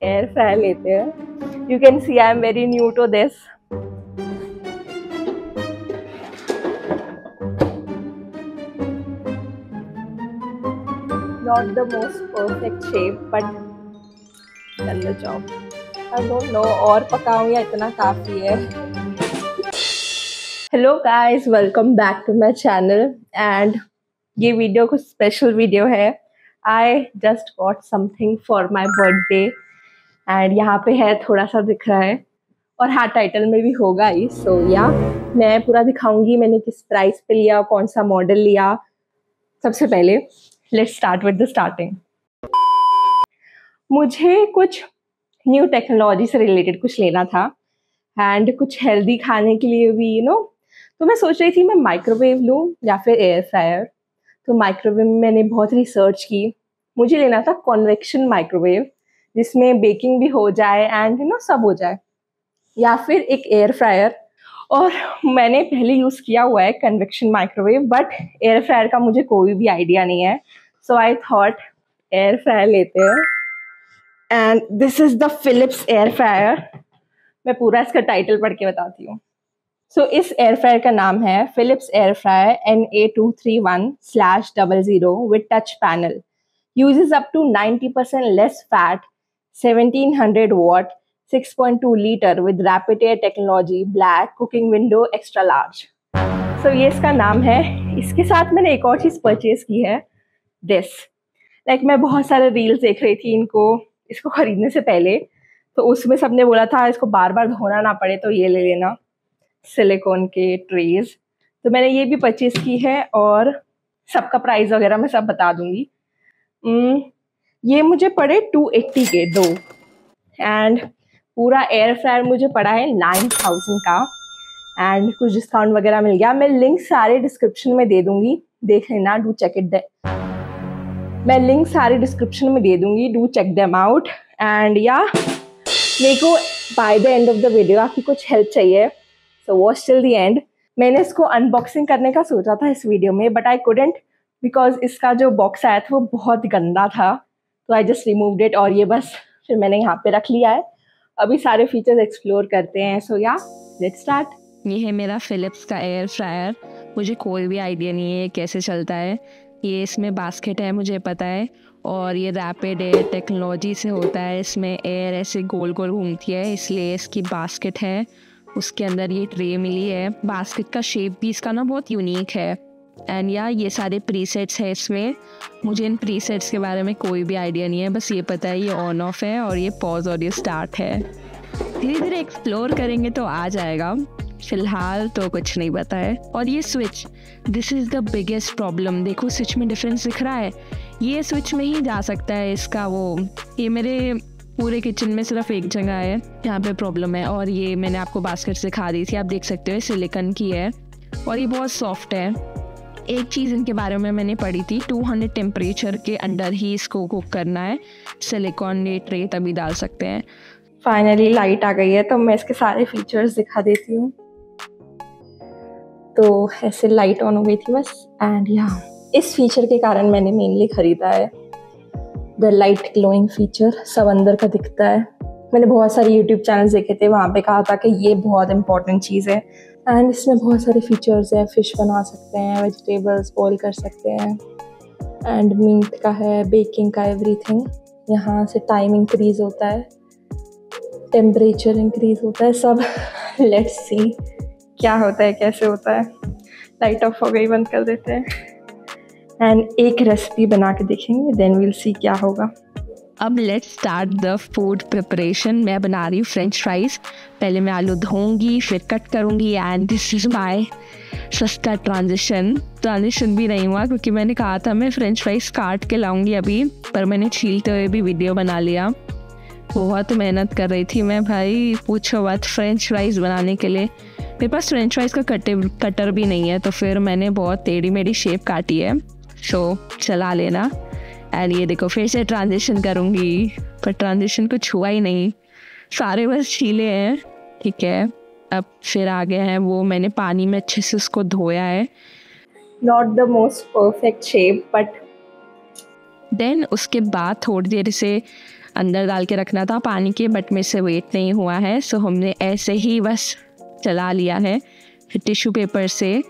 Air fryer लेते हैं। You can see I am very new to this. Not the most perfect shape but done the job. I don't know और पकाऊं या इतना काफी है। Hello guys, welcome back to my channel and ये video कुछ स्पेशल वीडियो है। I just got something for my birthday and यहाँ पे है, थोड़ा सा दिख रहा है और हाँ टाइटल में भी होगा ही। सो या मैं पूरा दिखाऊंगी मैंने किस प्राइस पे लिया, कौन सा मॉडल लिया। सबसे पहले let's start with the starting. मुझे कुछ न्यू टेक्नोलॉजी से रिलेटेड कुछ लेना था एंड कुछ हेल्दी खाने के लिए भी तो मैं सोच रही थी मैं माइक्रोवेव लूँ या फिर एयर फ्रायर। तो माइक्रोवेव में मैंने बहुत रिसर्च की। मुझे लेना था कन्वेक्शन माइक्रोवेव जिसमें बेकिंग भी हो जाए एंड सब हो जाए, या फिर एक एयर फ्रायर। और मैंने पहले यूज़ किया हुआ है convection microwave, but air fryer का मुझे कोई भी आइडिया नहीं है। So I thought air fryer लेते हैं and this is the Philips air fryer. मैं पूरा इसका टाइटल पढ़ के बताती हूँ। सो इस एयर फ्रायर का नाम है Philips air fryer NA231/00 with touch panel. Uses up to 90% less fat, 1700 watt, 6.2 liter with rapid air technology, black, cooking window, extra large. So ये इसका नाम है। इसके साथ मैंने एक और चीज़ परचेज की है, दिस। मैं बहुत सारे रील्स देख रही थी इसको खरीदने से पहले, तो उसमें सबने बोला था इसको बार बार धोना ना पड़े तो ये ले लेना, सिलिकॉन के ट्रेज। तो मैंने ये भी परचेज की है और सबका प्राइस वगैरह मैं सब बता दूंगी। ये मुझे पड़े 280 के दो एंड पूरा एयर फ्रायर मुझे पड़ा है 9000 का एंड कुछ डिस्काउंट वगैरह मिल गया। मैं लिंक सारे डिस्क्रिप्शन में दे दूंगी, देख लेना, डू चेक इट। मैं लिंक सारे डिस्क्रिप्शन में दे दूंगी, do check them out. And या मेरे को by the end of the video आपकी कुछ हेल्प चाहिए, so watch till the end. मैंने इसको अनबॉक्सिंग करने का सोचा था इस वीडियो में, बट आई कुडंट बिकॉज इसका जो बॉक्स आया था वो बहुत गंदा था। तो आई जस्ट रिमूव्ड इट और ये बस फिर मैंने यहाँ पे रख लिया है। अभी सारे फीचर्स एक्सप्लोर करते हैं। सो या लेट्स स्टार्ट। ये है मेरा फिलिप्स का एयर फ्रायर। मुझे कोई भी आइडिया नहीं है कैसे चलता है। ये इसमें बास्केट है मुझे पता है, और ये रैपिड एयर टेक्नोलॉजी से होता है। इसमें एयर ऐसे गोल गोल घूमती है, इसलिए इसकी बास्केट है। उसके अंदर ये ट्रे मिली है। बास्केट का शेप भी इसका ना बहुत यूनिक है। एंड या ये सारे प्रीसेट्स है इसमें। मुझे इन प्रीसेट्स के बारे में कोई भी आइडिया नहीं है, बस ये पता है ये ऑन ऑफ है और ये पॉज और ये स्टार्ट है। धीरे धीरे एक्सप्लोर करेंगे तो आ जाएगा, फिलहाल तो कुछ नहीं पता है। और ये switch, this is the biggest problem. देखो स्विच में डिफरेंस दिख रहा है, ये स्विच में ही जा सकता है इसका ये मेरे पूरे किचन में सिर्फ एक जगह है यहाँ पे प्रॉब्लम है। और ये मैंने आपको बास्केट दिखा दी थी, आप देख सकते हो सिलिकॉन की है और ये बहुत सॉफ्ट है। एक चीज़ इनके बारे में मैंने पढ़ी थी, 200 टेम्परेचर के अंडर ही इसको कुक करना है। सिलिकॉन ये ट्रे तभी डाल सकते हैं। फाइनली लाइट आ गई है तो मैं इसके सारे फीचर्स दिखा देती हूँ। तो ऐसे लाइट ऑन हो गई थी बस। एंड यहाँ इस फीचर के कारण मैंने मेनली ख़रीदा है, द लाइट ग्लोइंग फीचर। सब अंदर का दिखता है। मैंने बहुत सारे यूट्यूब चैनल्स देखे थे, वहाँ पे कहा था कि ये बहुत इंपॉर्टेंट चीज़ है। एंड इसमें बहुत सारे फीचर्स हैं, फिश बना सकते हैं, वेजिटेबल्स बॉईल कर सकते हैं, एंड मीट का है, बेकिंग का, एवरीथिंग। यहाँ से टाइम इंक्रीज़ होता है, टेम्परेचर इंक्रीज़ होता है, सब। लेट्स सी क्या होता है, कैसे होता है। लाइट ऑफ हो गई, बंद कर देते हैं एंड एक रेसिपी बना के देखेंगे, देन विल सी क्या होगा। अब let's start the food preparation. मैं बना रही हूँ फ्रेंच फ्राइज़। पहले मैं आलू धोऊंगी, फिर कट करूँगी एंड दिस इज़ माय सस्ता ट्रांजिशन भी नहीं हुआ क्योंकि मैंने कहा था मैं फ्रेंच फ्राइज़ काट के लाऊंगी अभी, पर मैंने छीलते हुए भी वीडियो बना लिया। बहुत मेहनत कर रही थी मैं भाई, पूछो बात। फ्रेंच फ्राइज़ बनाने के लिए मेरे पास फ्रेंच फ्राइज़ का कटर भी नहीं है, तो फिर मैंने बहुत टेढ़ी मेढ़ी शेप काटी है। सो चला लेना। एंड ये देखो फिर से ट्रांजिशन करूँगी, पर ट्रांजिशन कुछ हुआ ही नहीं, सारे बस छीले हैं। ठीक है, अब फिर आ गए हैं वो, मैंने पानी में अच्छे से उसको धोया है। Not the most perfect shape but then उसके बाद थोड़ी देर से अंदर डाल के रखना था पानी के, बट मेरे से वेट नहीं हुआ है, सो हमने ऐसे ही बस चला लिया है। फिर टिश्यू पेपर से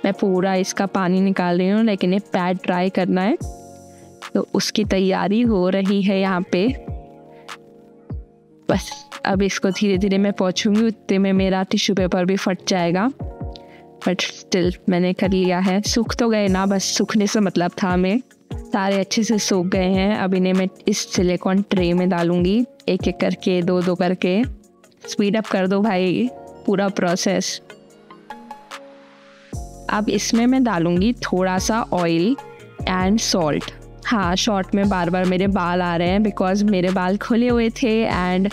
मैं पूरा इसका पानी निकाल रही हूँ, लेकिन ये पैड ड्राई करना है, तो उसकी तैयारी हो रही है यहाँ पे। बस अब इसको धीरे धीरे मैं पोंछूंगी, उतने में मेरा टिश्यू पेपर भी फट जाएगा, बट स्टिल मैंने कर लिया है। सूख तो गए ना, बस सूखने से मतलब था, हमें सारे अच्छे से सूख गए हैं। अब इन्हें मैं इस सिलिकॉन ट्रे में डालूंगी, एक एक करके, दो दो करके। स्पीड अप कर दो भाई पूरा प्रोसेस। अब इसमें मैं डालूंगी थोड़ा सा ऑयल एंड सॉल्ट। हाँ, शॉर्ट में बार बार मेरे बाल आ रहे हैं बिकॉज मेरे बाल खुले हुए थे एंड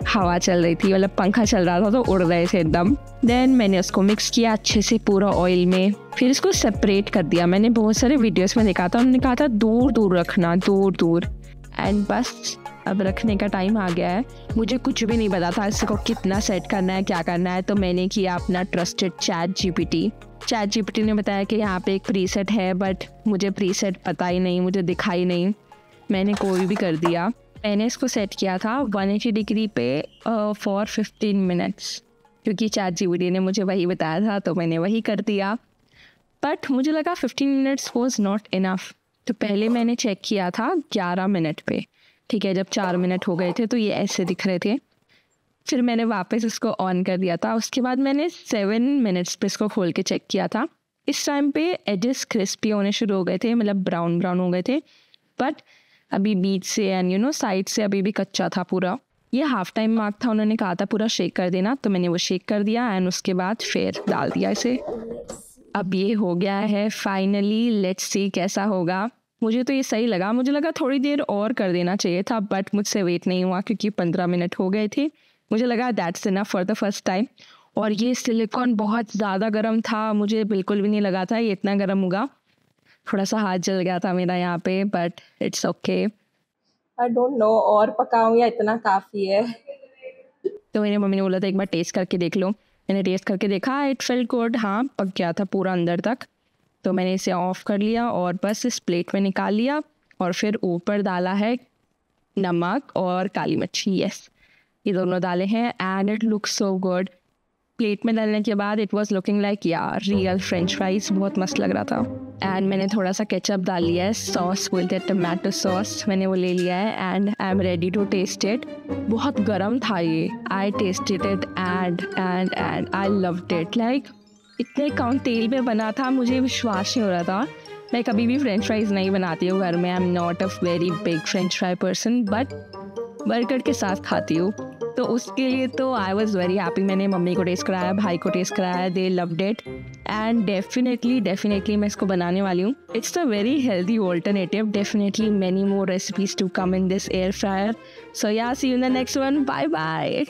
हवा चल रही थी, मतलब पंखा चल रहा था तो उड़ रहे थे एकदम। देन मैंने उसको मिक्स किया अच्छे से पूरा ऑयल में, फिर इसको सेपरेट कर दिया। मैंने बहुत सारे वीडियोस में देखा था, उन्होंने कहा था दूर दूर रखना, दूर दूर। एंड बस अब रखने का टाइम आ गया है। मुझे कुछ भी नहीं पता था इसको कितना सेट करना है, क्या करना है, तो मैंने किया अपना ट्रस्टेड चैट जीपीटी ने बताया कि यहाँ पे एक प्रीसेट है, बट मुझे प्रीसेट पता ही नहीं, मुझे दिखा ही नहीं, मैंने कोई भी कर दिया। मैंने इसको सेट किया था 180 डिग्री पे फॉर 15 मिनट्स, क्योंकि चैट जीपीटी ने मुझे वही बताया था, तो मैंने वही कर दिया। बट मुझे लगा 15 मिनट्स वॉज नॉट इनफ, तो पहले मैंने चेक किया था 11 मिनट पे। ठीक है, जब 4 मिनट हो गए थे तो ये ऐसे दिख रहे थे। फिर मैंने वापस इसको ऑन कर दिया था। उसके बाद मैंने 7 मिनट्स पे इसको खोल के चेक किया था। इस टाइम पे एजेस क्रिस्पी होने शुरू हो गए थे, मतलब ब्राउन ब्राउन हो गए थे, बट अभी बीच से एंड साइड से अभी भी कच्चा था पूरा। ये हाफ टाइम मार्क था, उन्होंने कहा था पूरा शेक कर देना, तो मैंने वो शेक कर दिया एंड उसके बाद फिर डाल दिया इसे। अब ये हो गया है फाइनली, लेट्स सी कैसा होगा। मुझे तो ये सही लगा, मुझे लगा थोड़ी देर और कर देना चाहिए था, बट मुझसे वेट नहीं हुआ क्योंकि 15 मिनट हो गए थे। मुझे लगा that's enough for the first time. और ये सिलिकॉन बहुत ज़्यादा गर्म था, मुझे बिल्कुल भी नहीं लगा था ये इतना गर्म होगा। थोड़ा सा हाथ जल गया था मेरा यहाँ पे, but it's okay. I don't know और पकाऊं या इतना काफ़ी है। तो मेरी मम्मी ने बोला था एक बार टेस्ट करके देख लो। मैंने टेस्ट करके देखा, इट फेल्ट गुड, हाँ पक गया था पूरा अंदर तक। तो मैंने इसे ऑफ कर लिया और बस इस प्लेट में निकाल लिया, और फिर ऊपर डाला है नमक और काली मिर्च। यस, ये दोनों डाले हैं and it looks so good. Plate में डालने के बाद इट वॉज लुकिंग लाइक यार रियल फ्रेंच फ्राइज, बहुत मस्त लग रहा था। एंड मैंने थोड़ा सा केचप डाल लिया है, सॉस बोलते हैं टमाटो सॉस, मैंने वो ले लिया है and I am ready to taste it. बहुत गर्म था ये, I tasted it and I loved it. Like इतने कम तेल में बना था, मुझे विश्वास नहीं हो रहा था। मैं कभी भी फ्रेंच फ्राइज़ नहीं बनाती हूँ घर में, I am not a very big French fry person, but burger के साथ खाती हूँ, तो उसके लिए तो आई वॉज़ वेरी हैप्पी। मैंने मम्मी को टेस्ट कराया, भाई को टेस्ट कराया, they loved it and definitely मैं इसको बनाने वाली हूँ। It's a very healthy alternative, definitely many more recipes to come in this air fryer. So yeah see you in the next one, bye bye.